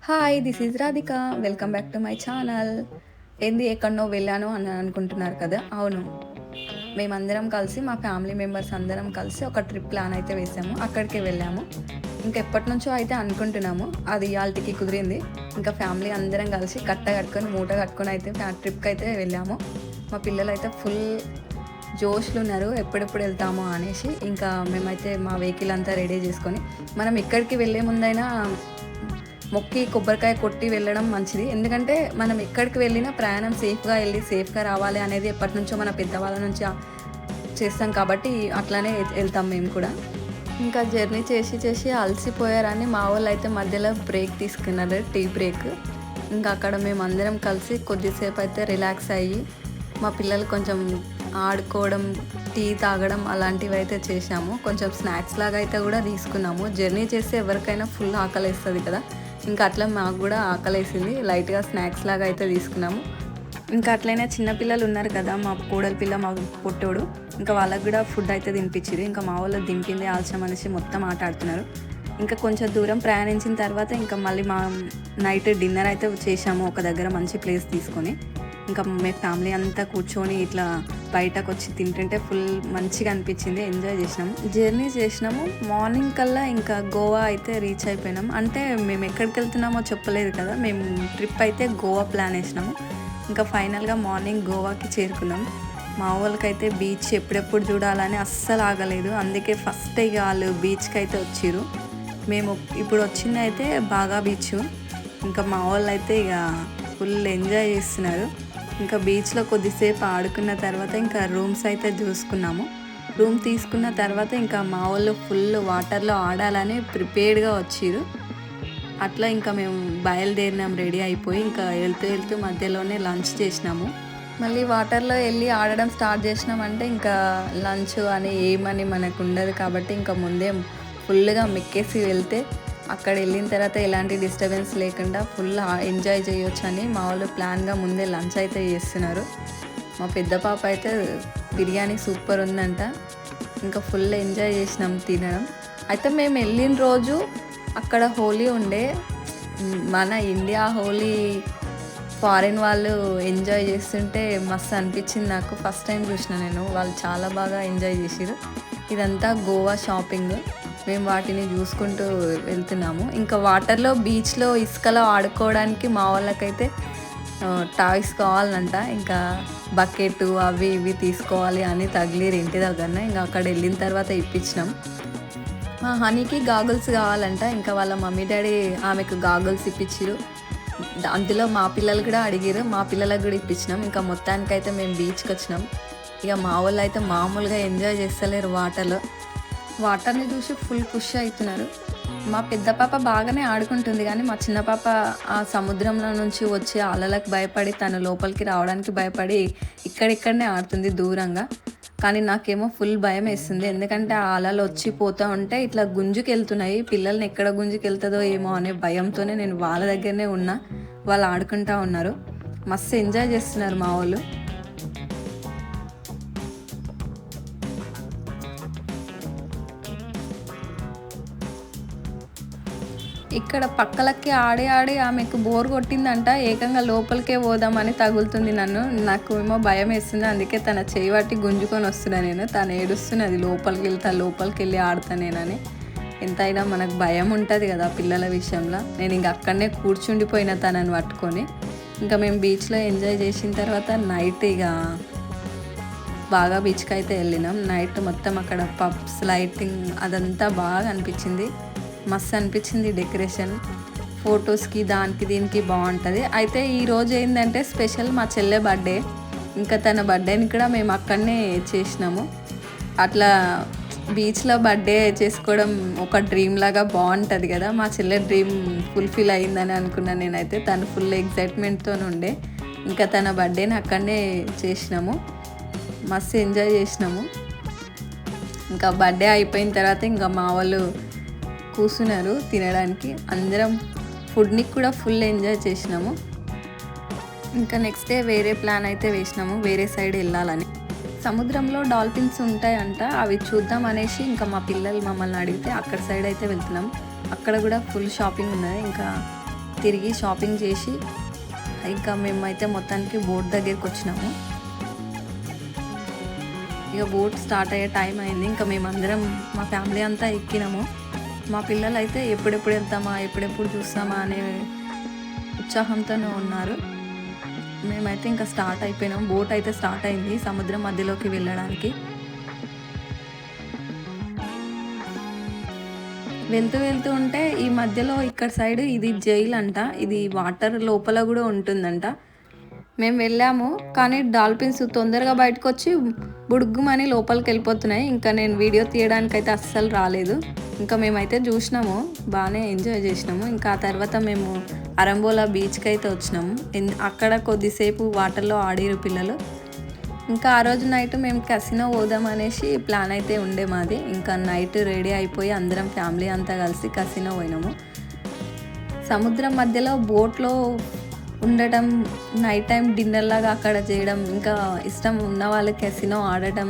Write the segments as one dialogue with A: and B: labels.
A: Hi! This is Radhika. Welcome back to my channel. ఏంది ఎక్కడనో వెళ్ళాను అని అనుకుంటున్నారు కదా! అవును. మేమందరం కలిసి మా ఫ్యామిలీ మెంబర్స్ అందరం కలిసి ఒక ట్రిప్ ప్లాన్ అయితే వేసాము. అక్కడికే వెళ్ళాము. ఇంకా ఎప్పటినుంచో అయితే అనుకుంటున్నాము. అది ఇయాల్టికి కుదిరింది. ఇంకా ఫ్యామిలీ అందరం కలిసి కట్ట కట్టుకొని, మూట కట్టుకొని అయితే ట్రిప్‌కైతే వెళ్ళాము. మా పిల్లలైతే ఫుల్ జోష్‌లో ఉన్నారు. ఎప్పుడెప్పుడు వెళ్తామో అనేసి. ఇంకా మేమైతే మా వెహికల్ అంతా రెడీ చేసుకొని, మనం ఎక్కడికి వెళ్ళే ముందైనా మొక్కి కొబ్బరికాయ కొట్టి వెళ్ళడం మంచిది. ఎందుకంటే మనం ఎక్కడికి వెళ్ళినా ప్రయాణం సేఫ్‌గా ఎళ్లి సేఫ్‌గా రావాలి అనేది ఎప్పటినుంచో మన పెద్దవాళ్ళ నుంచి చేస్తాం కాబట్టి అట్లానే ఎళ్తాం మేము కూడా. ఇంకా జర్నీ చేసి చేసి అలసిపోయారని మా వోళ్ళైతే మధ్యలో బ్రేక్ తీసుకున్నారు. Tea break. ఇంకా అక్కడ మేమందరం కలిసి కొద్దిసేపు అయితే రిలాక్స్ అయ్యి, మా పిల్లలు కొంచెం ఆడుకోవడం, టీ తాగడం అలాంటివైతే చేశాము. కొంచెం స్నాక్స్ లాగా అయితే కూడా తీసుకున్నాము. జర్నీ చేస్తే ఎవరికైనా ఫుల్ ఆకలేస్తది కదా! ఇంకా అట్లా మాకు కూడా ఆకలేసింది. లైట్‌గా స్నాక్స్ లాగా అయితే తీసుకున్నాము. ఇంకా అట్లనే చిన్న పిల్లలు ఉన్నారు కదా! మా కోడలి పిల్ల, మా పొట్టోడు. ఇంకా వాళ్ళకి కూడా ఫుడ్ అయితే తినిపించిర్రు. ఇంకా మా వోళ్ళకి దింపింది ఆలస్యం అనేసి మొత్తం ఆట ఆడుతున్నారు. ఇంకా కొంచెం దూరం ప్రయాణించిన తర్వాత ఇంకా మళ్ళీ నైట్ డిన్నర్ అయితే చేశాము ఒక దగ్గర మంచి ప్లేస్ తీసుకొని. ఇంకా మేము ఫ్యామిలీ అంతా కూర్చొని ఇట్లా బయటకొచ్చి తింటుంటే ఫుల్ మంచిగా అనిపించింది. ఎంజాయ్ చేసినాము. జర్నీ చేసినాము. మార్నింగ్ కల్లా ఇంకా గోవా అయితే రీచ్ అయిపోయినాం. అంటే మేము ఎక్కడికి వెళ్తున్నామో చెప్పలేదు కదా! మేము ట్రిప్ అయితే గోవా ప్లాన్ వేసినాము. ఇంకా ఫైనల్‌గా మార్నింగ్ గోవాకి చేరుకున్నాం. మా వాళ్ళకైతే బీచ్ ఎప్పుడెప్పుడు చూడాలని అస్సలు ఆగలేదు. అందుకే ఫస్ట్ ఇక వాళ్ళు బీచ్‌కి అయితే వచ్చిర్రు. మేము ఇప్పుడు వచ్చింది అయితే బాగా బీచ్. ఇంకా మా వాళ్ళైతే ఇక ఫుల్ ఎంజాయ్ చేస్తున్నారు. ఇంకా బీచ్లో కొద్దిసేపు ఆడుకున్న తర్వాత ఇంకా రూమ్స్ అయితే చూసుకున్నాము. రూమ్ తీసుకున్న తర్వాత ఇంకా మా వాళ్ళు ఫుల్ వాటర్లో ఆడాలని ప్రిపేర్డ్గా వచ్చిర్రు. అట్లా ఇంకా మేము బయలుదేరినాం రెడీ అయిపోయి. ఇంకా వెళ్తూ వెళ్తూ మధ్యలోనే లంచ్ చేసినాము. మళ్ళీ వాటర్లో వెళ్ళి ఆడడం స్టార్ట్ చేసినామంటే ఇంకా లంచ్ అని ఏమని మనకు ఉండదు కాబట్టి ఇంకా ముందే ఫుల్గా మెక్కేసి వెళ్తే అక్కడ వెళ్ళిన తర్వాత ఎలాంటి డిస్టర్బెన్స్ లేకుండా ఫుల్ ఎంజాయ్ చేయొచ్చు అని మా వాళ్ళు ప్లాన్గా ముందే లంచ్ అయితే చేస్తున్నారు. మా పెద్ద పాప అయితే బిర్యానీ సూపర్ ఉందంట. ఇంకా ఫుల్ ఎంజాయ్ చేసినాం తినడం. అయితే మేము వెళ్ళిన రోజు అక్కడ హోలీ ఉండే. మన ఇండియా హోలీ ఫారిన్ వాళ్ళు ఎంజాయ్ చేస్తుంటే మస్తు అనిపించింది నాకు. ఫస్ట్ టైం చూసిన నేను. వాళ్ళు చాలా బాగా ఎంజాయ్ చేసిర్రు. ఇదంతా గోవా షాపింగ్. మేము వాటిని చూసుకుంటూ వెళ్తున్నాము. ఇంకా వాటర్లో బీచ్లో ఇసుకలో ఆడుకోవడానికి మా వాళ్ళకైతే టాయ్స్ కావాలంట. ఇంకా బకెట్ అవి ఇవి తీసుకోవాలి అని తగిలిరు ఇంటి దగ్గరనే. ఇంకా అక్కడ వెళ్ళిన తర్వాత ఇప్పించినాం. మా హనీకి గాగుల్స్ కావాలంట. ఇంకా వాళ్ళ మమ్మీ డాడీ ఆమెకు గాగుల్స్ ఇప్పించిరు. అందులో మా పిల్లలు కూడా అడిగిరు. మా పిల్లలకు కూడా ఇప్పించినాం. ఇంకా మొత్తానికైతే మేము బీచ్కి వచ్చినాం. ఇక మా వాళ్ళు అయితే మామూలుగా ఎంజాయ్ చేస్తలేరు వాటర్ని చూసి ఫుల్ ఖుషి అవుతున్నారు. మా పెద్ద పాప బాగానే ఆడుకుంటుంది కానీ మా చిన్న పాప ఆ సముద్రంలో నుంచి వచ్చే అలలకు భయపడి తను లోపలికి రావడానికి భయపడి ఇక్కడిక్కడనే ఆడుతుంది దూరంగా. కానీ నాకేమో ఫుల్ భయం వేస్తుంది. ఎందుకంటే ఆ అలలు వచ్చి పోతూ ఉంటే ఇట్లా గుంజుకెళ్తున్నాయి. పిల్లల్ని ఎక్కడ గుంజుకెళ్తుందో ఏమో అనే భయంతోనే నేను వాళ్ళ దగ్గరనే ఉన్నా. వాళ్ళు ఆడుకుంటూ ఉన్నారు. మస్తు ఎంజాయ్ చేస్తున్నారు మా వాళ్ళు. ఇక్కడ పక్కలకి ఆడి ఆడి ఆమెకు బోర్ కొట్టిందంట. ఏకంగా లోపలికే పోదామని తగులుతుంది నన్ను. నాకు ఏమో భయం వేస్తుంది. అందుకే తన చేయి పట్టి గుంజుకొని వస్తున్నా నేను. తను ఏడుస్తున్నది లోపలికి వెళ్ళి ఆడతా నేనని. ఎంతైనా మనకు భయం ఉంటుంది కదా పిల్లల విషయంలో. నేను ఇంక అక్కడనే కూర్చుండిపోయిన తనని పట్టుకొని. ఇంకా మేము బీచ్లో ఎంజాయ్ చేసిన తర్వాత నైట్ ఇక బాగా బీచ్కి అయితే వెళ్ళినాం. నైట్ మొత్తం అక్కడ పబ్స్ లైటింగ్ అదంతా బాగా అనిపించింది. మస్తు అనిపించింది డెకరేషన్. ఫొటోస్కి దానికి దీనికి బాగుంటుంది. అయితే ఈరోజు ఏంటంటే స్పెషల్ మా చెల్లె బర్త్డే. ఇంకా తన బర్త్డేని కూడా మేము అక్కడనే చేసినాము. అట్లా బీచ్లో బర్త్డే చేసుకోవడం ఒక డ్రీమ్ లాగా బాగుంటుంది కదా. మా చెల్లె డ్రీమ్ ఫుల్ఫిల్ అయిందని అనుకున్నాను నేనైతే. తను ఫుల్ ఎగ్జైట్మెంట్తో ఉండే. ఇంకా తన బర్త్డేని అక్కడనే చేసినాము. మస్తు ఎంజాయ్ చేసినాము. ఇంకా బర్త్డే అయిపోయిన తర్వాత ఇంకా మా వాళ్ళు కూర్చున్నారు తినడానికి. అందరం ఫుడ్ని కూడా ఫుల్ ఎంజాయ్ చేసినాము. ఇంకా నెక్స్ట్ డే వేరే ప్లాన్ అయితే వేసినాము. వేరే సైడ్ వెళ్ళాలని. సముద్రంలో డాల్ఫిన్స్ ఉంటాయంట. అవి చూద్దాం అనేసి ఇంకా మా పిల్లలు మమ్మల్ని అడిగితే అక్కడ సైడ్ అయితే వెళ్తున్నాం. అక్కడ కూడా ఫుల్ షాపింగ్ ఉన్నది. ఇంకా తిరిగి షాపింగ్ చేసి ఇంకా మేమైతే మొత్తానికి బోట్ దగ్గరికి వచ్చినాము. ఇక బోట్ స్టార్ట్ అయ్యే టైం అయింది. ఇంకా మేమందరం మా ఫ్యామిలీ అంతా ఎక్కినాము. మా పిల్లలు అయితే ఎప్పుడెప్పుడు వెళ్తామా ఎప్పుడెప్పుడు చూస్తామా అనే ఉత్సాహంతోనే ఉన్నారు. మేమైతే ఇంకా స్టార్ట్ అయిపోయినాం. బోట్ అయితే స్టార్ట్ అయింది సముద్రం మధ్యలోకి వెళ్ళడానికి. వెళ్తూ ఉంటే ఈ మధ్యలో ఇక్కడ సైడ్ ఇది జైలు అంట. ఇది వాటర్ లోపల కూడా ఉంటుందంట. మేము వెళ్ళాము కానీ డాల్ఫిన్స్ తొందరగా బయటకు వచ్చి బుడుగ్గుమని లోపలికి వెళ్ళిపోతున్నాయి. ఇంకా నేను వీడియో తీయడానికి అయితే అస్సలు రాలేదు. ఇంకా మేమైతే చూసినాము, బాగానే ఎంజాయ్ చేసినాము. ఇంకా ఆ తర్వాత మేము అరంబోలా బీచ్కి అయితే వచ్చినాము. అక్కడ కొద్దిసేపు వాటర్లో ఆడిరు పిల్లలు. ఇంకా ఆ రోజు నైట్ మేము కసినో పోదాం అనేసి ప్లాన్ అయితే ఉండే మాది. ఇంకా నైట్ రెడీ అయిపోయి అందరం ఫ్యామిలీ అంతా కలిసి కసినో పోయినాము. సముద్రం మధ్యలో బోట్లో ఉండటం, నైట్ టైం డిన్నర్ లాగా అక్కడ చేయడం, ఇంకా ఇష్టం ఉన్న వాళ్ళు కసినో ఆడటం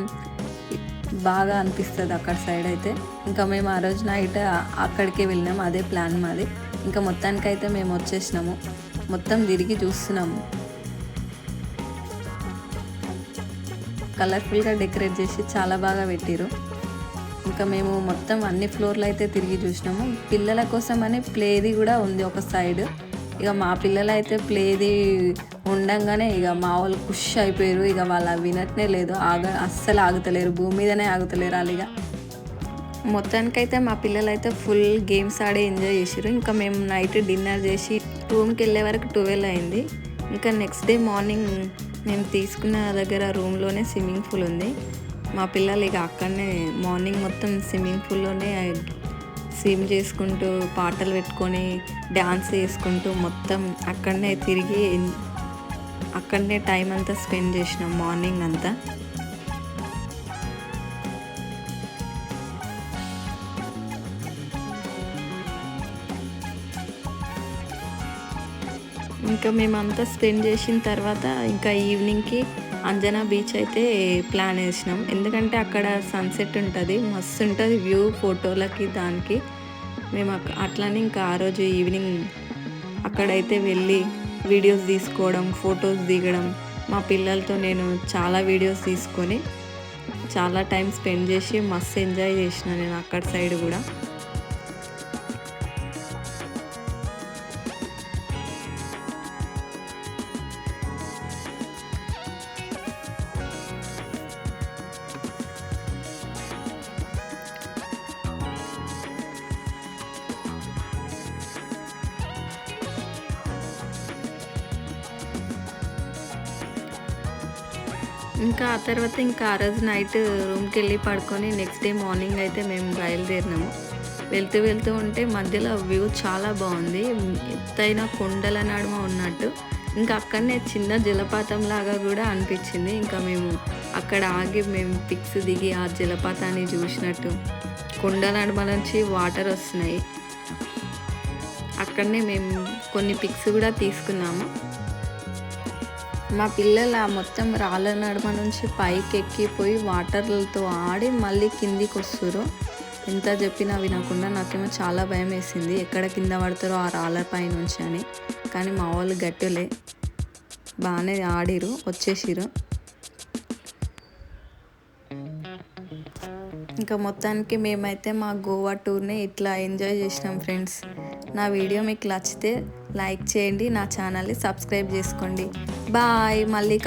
A: బాగా అనిపిస్తుంది అక్కడ సైడ్ అయితే. ఇంకా మేము ఆ రోజు నైట్ అక్కడికే వెళ్ళినాము, అదే ప్లాన్ మాది. ఇంకా మొత్తానికైతే మేము వచ్చేసినాము, మొత్తం తిరిగి చూస్తున్నాము. కలర్ఫుల్గా డెకరేట్ చేసి చాలా బాగా పెట్టారు. ఇంకా మేము మొత్తం అన్ని ఫ్లోర్లు అయితే తిరిగి చూసినాము. పిల్లల కోసం అని ప్లేది కూడా ఉంది ఒక సైడ్. ఇక మా పిల్లలు అయితే ప్లేది ఉండంగానే ఇక మా వాళ్ళు ఖుష్ అయిపోయారు. ఇక వాళ్ళు వినట్నే లేదు, అస్సలు ఆగుతలేరు, భూమి మీదనే ఆగుతలేరు వాళ్ళు. ఇక మొత్తానికైతే మా పిల్లలు అయితే ఫుల్ గేమ్స్ ఆడి ఎంజాయ్ చేసారు. ఇంకా మేము నైట్ డిన్నర్ చేసి రూమ్కి వెళ్ళే వరకు 12 అయింది. ఇంకా నెక్స్ట్ డే మార్నింగ్ మేము తీసుకున్న దగ్గర రూమ్లోనే స్విమ్మింగ్ పూల్ ఉంది. మా పిల్లలు ఇక అక్కడనే మార్నింగ్ మొత్తం స్విమ్మింగ్ పూల్లోనే స్విమ్ చేసుకుంటూ పాటలు పెట్టుకొని డ్యాన్స్ చేసుకుంటూ మొత్తం అక్కడనే తిరిగి అక్కడనే టైం అంతా స్పెండ్ చేసినాం మార్నింగ్ అంతా. ఇంకా మేమంతా స్పెండ్ చేసిన తర్వాత ఇంకా ఈవినింగ్కి అంజనా బీచ్ అయితే ప్లాన్ వేసినాం. ఎందుకంటే అక్కడ సన్సెట్ ఉంటుంది, మస్తు ఉంటుంది వ్యూ ఫోటోలకి దానికి. మేము అట్లనే ఇంకా ఆ రోజు ఈవినింగ్ అక్కడైతే వెళ్ళి వీడియోస్ తీసుకోవడం, ఫొటోస్ దిగడం, మా పిల్లలతో నేను చాలా వీడియోస్ తీసుకొని చాలా టైం స్పెండ్ చేసి మస్తు ఎంజాయ్ చేసిన నేను అక్కడ సైడ్ కూడా. ఇంకా ఆ తర్వాత ఇంకా ఆ రోజు నైట్ రూమ్కి వెళ్ళి పడుకొని నెక్స్ట్ డే మార్నింగ్ అయితే మేము బయలుదేరినాము. వెళ్తూ ఉంటే మధ్యలో వ్యూ చాలా బాగుంది, ఎత్తైన కొండల నడుమ ఉన్నట్టు. ఇంకా అక్కడనే చిన్న జలపాతం లాగా కూడా అనిపించింది. ఇంకా మేము అక్కడ ఆగి మేము పిక్స్ దిగి ఆ జలపాతాన్ని చూసినట్టు, కొండల నడుమ నుంచి వాటర్ వస్తున్నాయి. అక్కడనే మేము కొన్ని పిక్స్ కూడా తీసుకున్నాము. మా పిల్లలు ఆ మొత్తం రాళ్ళ నడుమ నుంచి పైకి ఎక్కిపోయి వాటర్లతో ఆడి మళ్ళీ కిందికి వస్తారు. ఎంత చెప్పినా వినకుండా. నాకేమో చాలా భయం వేసింది, ఎక్కడ కింద పడతారో ఆ రాళ్ళ పై నుంచి అని. కానీ మా వాళ్ళు గట్టులే బాగానే ఆడిరు, వచ్చేసిరు. ఇంకా మొత్తానికి మేమైతే మా గోవా టూర్ని ఇట్లా ఎంజాయ్ చేసినాం ఫ్రెండ్స్. నా వీడియో మీకు నచ్చితే లైక్ చేయండి, నా ఛానల్ని సబ్స్క్రైబ్ చేసుకోండి. బాయ్, మళ్ళీ